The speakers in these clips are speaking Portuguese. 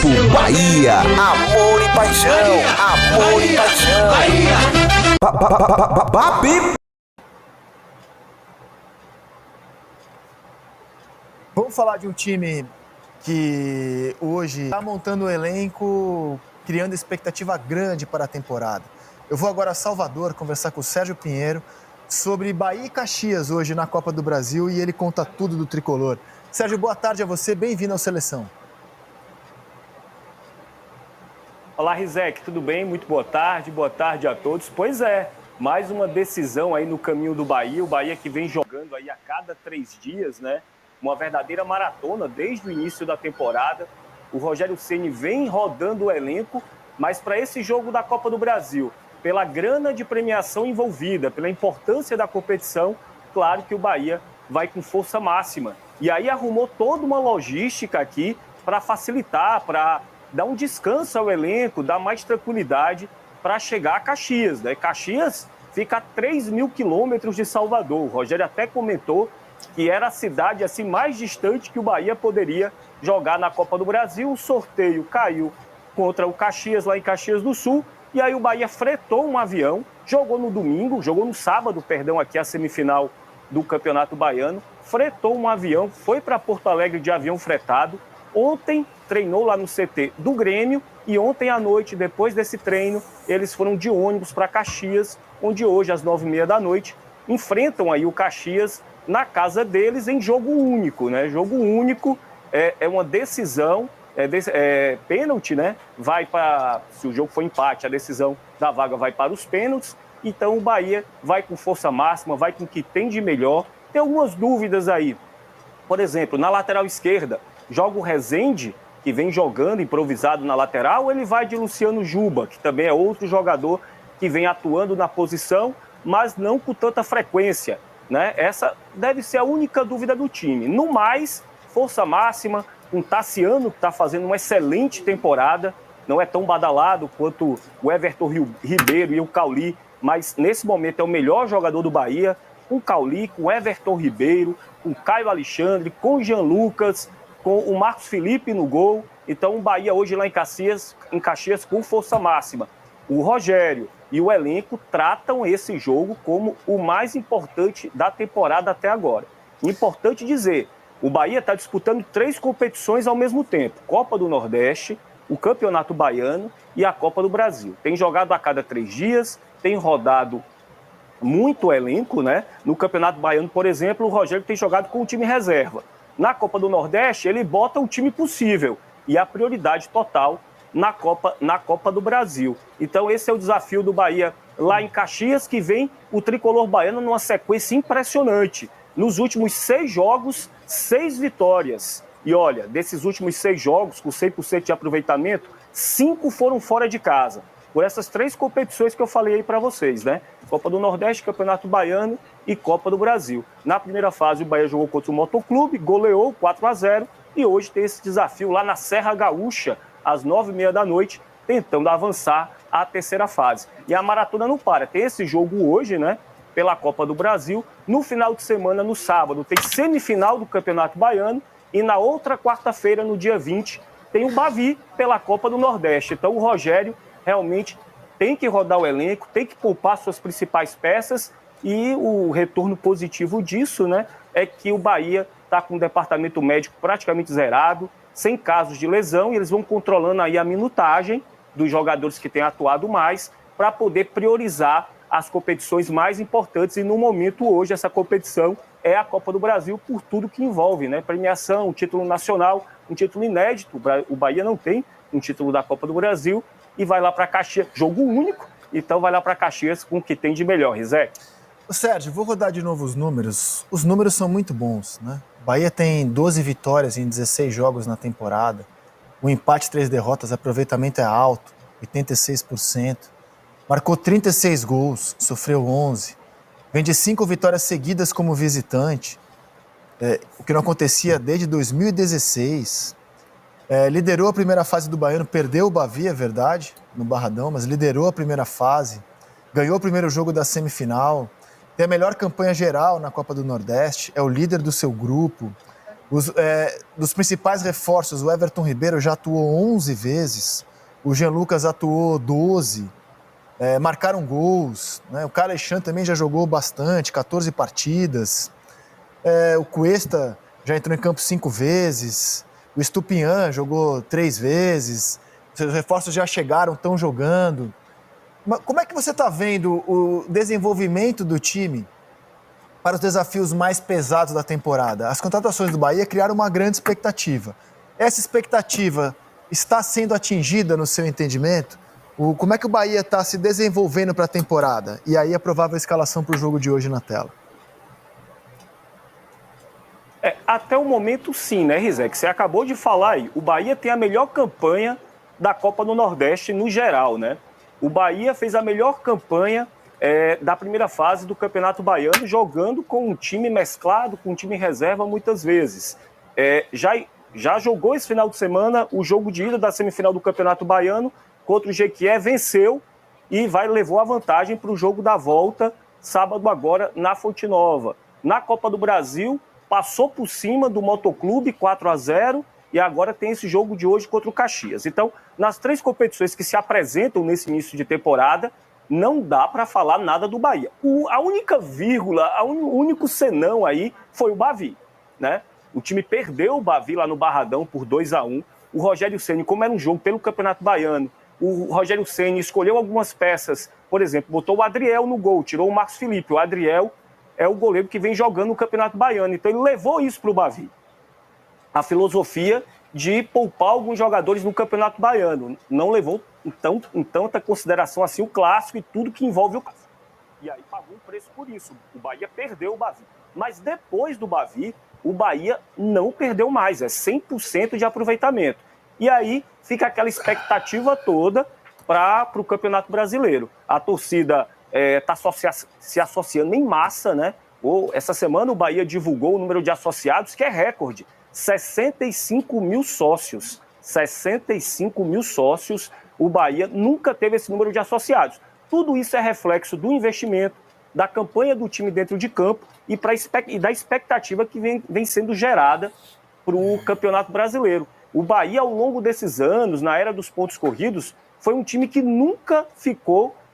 Bahia, amor e paixão, amor e paixão. Babi. Vamos falar de um time que hoje está montando um elenco, criando expectativa grande para a temporada. Eu vou agora a Salvador conversar com o Sérgio Pinheiro sobre Bahia e Caxias hoje na Copa do Brasil e ele conta tudo do tricolor. Sérgio, boa tarde a você, bem-vindo ao Seleção. Olá, Rizek, tudo bem? Muito boa tarde a todos. Pois é, mais uma decisão aí no caminho do Bahia, o Bahia que vem jogando aí a cada 3 dias, né? Uma verdadeira maratona desde o início da temporada. O Rogério Ceni vem rodando o elenco, mas para esse jogo da Copa do Brasil, pela grana de premiação envolvida, pela importância da competição, claro que o Bahia vai com força máxima. E aí arrumou toda uma logística aqui para facilitar, para dar um descanso ao elenco, dar mais tranquilidade para chegar a Caxias, né? Caxias fica a 3.000 quilômetros de Salvador. O Rogério até comentou que era a cidade assim mais distante que o Bahia poderia jogar na Copa do Brasil. O sorteio caiu contra o Caxias, lá em Caxias do Sul, e aí o Bahia fretou um avião, jogou no sábado, aqui a semifinal do Campeonato Baiano, fretou um avião, foi para Porto Alegre de avião fretado. Ontem treinou lá no CT do Grêmio e ontem à noite, depois desse treino, eles foram de ônibus para Caxias, onde hoje, às 9h30 da noite, enfrentam aí o Caxias na casa deles em jogo único, né? Jogo único é uma decisão, pênalti, né? Se o jogo for empate, a decisão da vaga vai para os pênaltis. Então o Bahia vai com força máxima, vai com o que tem de melhor. Tem algumas dúvidas aí. Por exemplo, na lateral esquerda, joga o Rezende, que vem jogando improvisado na lateral, ou ele vai de Luciano Juba, que também é outro jogador que vem atuando na posição, mas não com tanta frequência, né? Essa deve ser a única dúvida do time. No mais, força máxima, com Tassiano, que está fazendo uma excelente temporada, não é tão badalado quanto o Everton Ribeiro e o Cauli, mas nesse momento é o melhor jogador do Bahia, com o Cauli, com o Everton Ribeiro, com o Caio Alexandre, com o Jean Lucas, com o Marcos Felipe no gol. Então o Bahia hoje lá em Caxias com força máxima. O Rogério e o elenco tratam esse jogo como o mais importante da temporada até agora. Importante dizer, o Bahia está disputando 3 competições ao mesmo tempo. Copa do Nordeste, o Campeonato Baiano e a Copa do Brasil. Tem jogado a cada 3 dias, tem rodado muito elenco, né? No Campeonato Baiano, por exemplo, o Rogério tem jogado com o time reserva. Na Copa do Nordeste, ele bota o time possível e a prioridade total na Copa do Brasil. Então esse é o desafio do Bahia lá em Caxias, que vem o tricolor baiano numa sequência impressionante. Nos últimos 6 jogos, 6 vitórias. E olha, desses últimos 6 jogos, com 100% de aproveitamento, 5 foram fora de casa. Por essas 3 competições que eu falei aí para vocês, né? Copa do Nordeste, Campeonato Baiano e Copa do Brasil. Na primeira fase, o Bahia jogou contra o Motoclube, goleou 4-0 e hoje tem esse desafio lá na Serra Gaúcha, às 9h30 da noite, tentando avançar à terceira fase. E a maratona não para. Tem esse jogo hoje, né? Pela Copa do Brasil. No final de semana, no sábado, tem semifinal do Campeonato Baiano e na outra quarta-feira, no dia 20, tem o Bavi pela Copa do Nordeste. Então o Rogério realmente tem que rodar o elenco, tem que poupar suas principais peças e o retorno positivo disso, né, é que o Bahia está com o departamento médico praticamente zerado, sem casos de lesão, e eles vão controlando aí a minutagem dos jogadores que têm atuado mais para poder priorizar as competições mais importantes. E no momento hoje essa competição é a Copa do Brasil por tudo que envolve, né? Premiação, um título nacional, um título inédito. O Bahia não tem um título da Copa do Brasil e vai lá para Caxias, jogo único, então vai lá para Caxias com o que tem de melhor, Rizek. Sérgio, vou rodar de novo os números. Os números são muito bons, né? O Bahia tem 12 vitórias em 16 jogos na temporada. O empate 3 derrotas, aproveitamento é alto, 86%. Marcou 36 gols, sofreu 11. Vem de 5 vitórias seguidas como visitante, o que não acontecia desde 2016. Liderou a primeira fase do Baiano, perdeu o Bavi, é verdade, no Barradão, mas liderou a primeira fase, ganhou o primeiro jogo da semifinal, tem a melhor campanha geral na Copa do Nordeste, é o líder do seu grupo, Dos principais reforços, o Everton Ribeiro já atuou 11 vezes, o Jean Lucas atuou 12, marcaram gols, né? O Caio Alexandre também já jogou bastante, 14 partidas, o Cuesta já entrou em campo 5 vezes, o Estupinhan jogou 3 vezes, os reforços já chegaram, estão jogando. Mas como é que você está vendo o desenvolvimento do time para os desafios mais pesados da temporada? As contratações do Bahia criaram uma grande expectativa. Essa expectativa está sendo atingida no seu entendimento? Como é que o Bahia está se desenvolvendo para a temporada? E aí a provável escalação para o jogo de hoje na tela. Até o momento sim, né, Rizek? Você acabou de falar aí. O Bahia tem a melhor campanha da Copa do Nordeste no geral, né? O Bahia fez a melhor campanha da primeira fase do Campeonato Baiano, jogando com um time mesclado, com um time em reserva muitas vezes. Já jogou esse final de semana o jogo de ida da semifinal do Campeonato Baiano contra o Jequié, venceu e levou a vantagem para o jogo da volta, sábado agora, na Fonte Nova. Na Copa do Brasil, passou por cima do Motoclube 4-0 e agora tem esse jogo de hoje contra o Caxias. Então, nas 3 competições que se apresentam nesse início de temporada, não dá para falar nada do Bahia. A única vírgula, o único senão aí foi o Bavi, né? O time perdeu o Bavi lá no Barradão por 2-1. O Rogério Ceni, como era um jogo pelo Campeonato Baiano, o Rogério Ceni escolheu algumas peças, por exemplo, botou o Adriel no gol, tirou o Marcos Felipe. O Adriel é o goleiro que vem jogando no Campeonato Baiano, então ele levou isso para o Bavi. A filosofia de poupar alguns jogadores no Campeonato Baiano. Não levou em tanta consideração assim o clássico e tudo que envolve o clássico. E aí pagou um preço por isso. O Bahia perdeu o Bavi. Mas depois do Bavi, o Bahia não perdeu mais. É 100% de aproveitamento. E aí fica aquela expectativa toda para o Campeonato Brasileiro. A torcida está se associando em massa, né? Essa semana o Bahia divulgou o número de associados, que é recorde. 65 mil sócios. 65 mil sócios. O Bahia nunca teve esse número de associados. Tudo isso é reflexo do investimento, da campanha do time dentro de campo e da expectativa que vem sendo gerada para o Campeonato Brasileiro. O Bahia, ao longo desses anos, na era dos pontos corridos, foi um time que nunca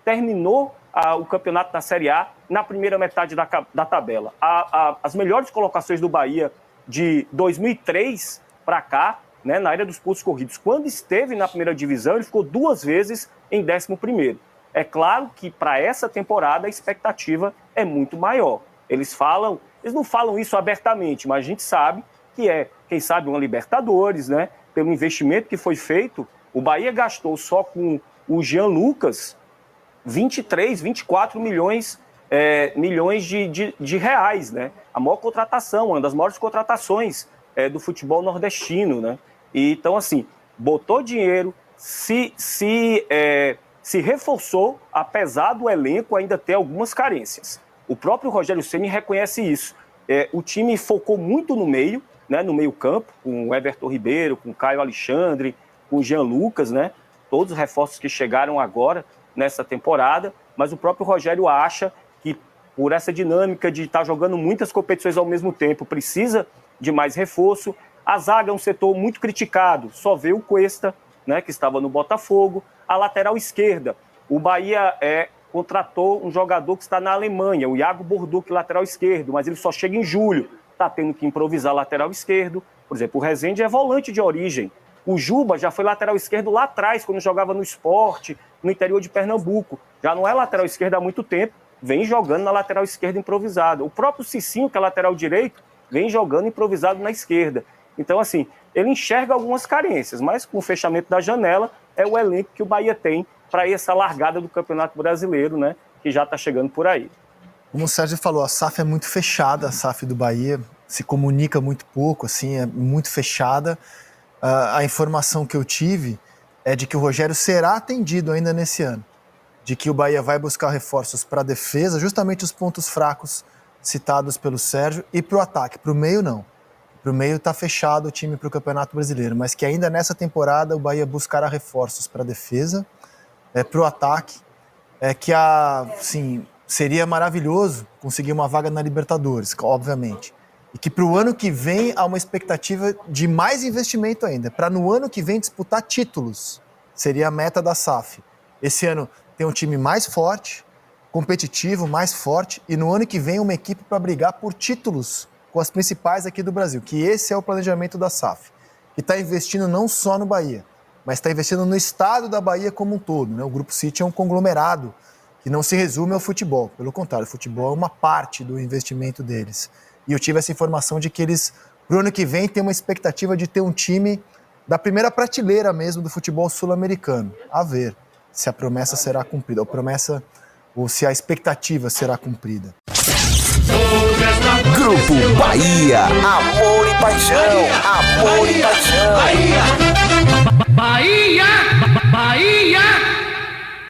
terminou o campeonato da Série A na primeira metade da tabela. As melhores colocações do Bahia de 2003 para cá, né, na era dos pontos corridos, quando esteve na primeira divisão, ele ficou 2 vezes em 11º. É claro que para essa temporada a expectativa é muito maior. Eles não falam isso abertamente, mas a gente sabe que quem sabe, uma Libertadores, né, pelo investimento que foi feito. O Bahia gastou só com o Jean Lucas 23, 24 milhões de reais, né? A maior contratação, uma das maiores contratações do futebol nordestino, né? E, então, assim, botou dinheiro, se reforçou, apesar do elenco ainda ter algumas carências. O próprio Rogério Ceni reconhece isso. O time focou muito no meio, né? No meio campo, com o Everton Ribeiro, com o Caio Alexandre, com o Jean Lucas, né? Todos os reforços que chegaram agora nessa temporada, mas o próprio Rogério acha que, por essa dinâmica de estar jogando muitas competições ao mesmo tempo, precisa de mais reforço. A zaga é um setor muito criticado, só vê o Cuesta, né, que estava no Botafogo. A lateral esquerda, o Bahia contratou um jogador que está na Alemanha, o Iago Borduc, lateral esquerdo, mas ele só chega em julho, está tendo que improvisar lateral esquerdo. Por exemplo, o Rezende é volante de origem. O Juba já foi lateral esquerdo lá atrás, quando jogava no Sport, no interior de Pernambuco. Já não é lateral esquerdo há muito tempo, vem jogando na lateral esquerda improvisada. O próprio Cicinho, que é lateral direito, vem jogando improvisado na esquerda. Então, assim, ele enxerga algumas carências, mas com o fechamento da janela, é o elenco que o Bahia tem para essa largada do Campeonato Brasileiro, né, que já está chegando por aí. Como o Sérgio falou, a SAF é muito fechada, a SAF do Bahia se comunica muito pouco, assim, é muito fechada. A informação que eu tive é de que o Rogério será atendido ainda nesse ano, de que o Bahia vai buscar reforços para a defesa, justamente os pontos fracos citados pelo Sérgio, e para o ataque. Para o meio, não. Para o meio está fechado o time para o Campeonato Brasileiro, mas que ainda nessa temporada o Bahia buscará reforços para a defesa, para o ataque, que seria maravilhoso conseguir uma vaga na Libertadores, obviamente. e que para o ano que vem há uma expectativa de mais investimento ainda, para no ano que vem disputar títulos, seria a meta da SAF. Esse ano tem um time mais forte, competitivo, mais forte, e no ano que vem uma equipe para brigar por títulos com as principais aqui do Brasil, que esse é o planejamento da SAF, que está investindo não só no Bahia, mas está investindo no estado da Bahia como um todo, né? O Grupo City é um conglomerado que não se resume ao futebol. Pelo contrário, o futebol é uma parte do investimento deles. E eu tive essa informação de que eles, para o ano que vem, têm uma expectativa de ter um time da primeira prateleira mesmo do futebol sul-americano. A ver se a promessa será cumprida, ou se a expectativa será cumprida. Grupo Bahia, amor e paixão, amor e paixão. Bahia! Bahia!